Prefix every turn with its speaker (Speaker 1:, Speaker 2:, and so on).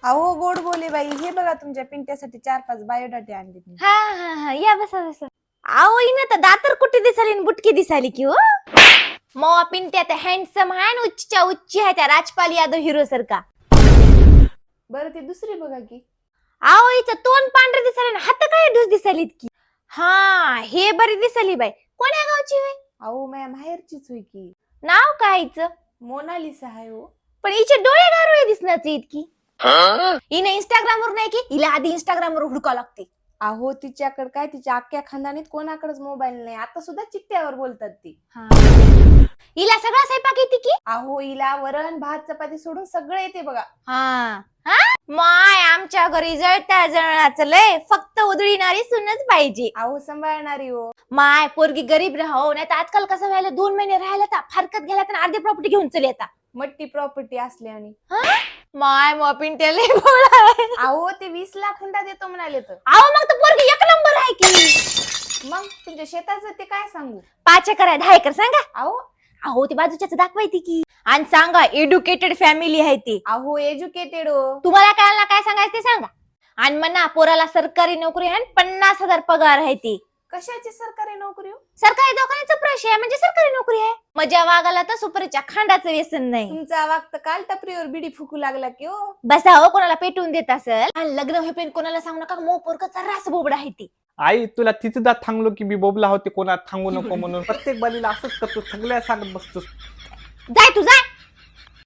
Speaker 1: अहो गोड बोले बाई, हे बघा तुमच्या पिंट्यासाठी 4-5 बायोडाटे आणले मी.
Speaker 2: हा हा हा या बसा बसा. आओ हिनं तर दातर कुठे दिसाली आणि बुटकी दिसाली की हो. मग पिंट्या त्या हँडसम आहे आणि उच्चच्या उच्च आहे त्या राजपाल यादव हिरो सारखा.
Speaker 1: बरं ती दुसरी बघा की.
Speaker 2: आओ हिचं तोंड पांढरे दिसाले आणि हात काय ढूस दिसालीत की. हा हे बरी दिसाली बाई. कोण्या गावची होय?
Speaker 1: अहो माझ्या माहेरचीच होय की.
Speaker 2: नाव काय हिचं?
Speaker 1: मोनालिसा आहे हो.
Speaker 2: पण हिचे डोळे गारवे दिसण्याचे इतकी. हिने इंस्टाग्राम वर नाही की हिला आधी इंस्टाग्राम वर हुडकावं लागते.
Speaker 1: अहो तिच्याकडे काय, तिच्या अख्ख्या खानदानीत कोणाकडेच मोबाईल नाही. आता सुद्धा चिठ्ठ्यावर बोलतात ती.
Speaker 2: हिला सगळा स्वयंपाक येते की.
Speaker 1: अहो हिला वरण भात चपाती सोडून सगळं येते बघा.
Speaker 2: हा माय आमच्या घरी जळत्या जळणाचं लय फक्त उधळीणारी सुनच पाहिजे.
Speaker 1: अहो सांभाळणारी हो.
Speaker 2: माय पोरगी गरीब राहो नाही तर आजकाल कसं व्हायला 2 महिने राहायला तर फारकत गेला तर अर्धी प्रॉपर्टी घेऊन चल येता.
Speaker 1: मट्टी प्रॉपर्टी असल्याने.
Speaker 2: माय मग पिंट्याला बोला.
Speaker 1: अहो ते 20 लाख हुंडा देतो म्हणाले तर.
Speaker 2: अहो मग तर पोरगी 1 नंबर आहे की.
Speaker 1: मग तुमच्या शेताचं ते काय सांगू.
Speaker 2: 5 एकर आहे 10 एकर सांगा.
Speaker 1: अहो
Speaker 2: अहो ते बाजूच्याच दाखवायची की. आणि सांगा एज्युकेटेड फॅमिली आहे ती.
Speaker 1: अहो एज्युकेटेड हो.
Speaker 2: तुम्हाला कळायला काय सांगायचं ते सांगा. आणि म्हणा पोराला सरकारी नोकरी आहे 50,000 पगार आहे ती.
Speaker 1: कशाची सरकारी नोकरी हो.
Speaker 2: सरकारी दवाखान्याचा प्रश्न आहे म्हणजे सरकारी नोकरी आहे. मजा वागाला तर सुपारीच्या खांडाचं व्यसन नाही.
Speaker 1: तुमचा वागत काल टपरीवर बिडी फुकू लागला की हो.
Speaker 2: बसा हो कोणाला पेटवून देत असेल. आणि लग्न होईपर्यंत कोणाला सांगू नका मो पोरका रास बोबडा आहे ती.
Speaker 3: आई तुला तिथे दात थांबलो की मी बोबला होते कोणा थांबू नको म्हणून प्रत्येक बालीला असंच करतो सगळ्या सांगत बसतो.
Speaker 2: जाय तू जाय.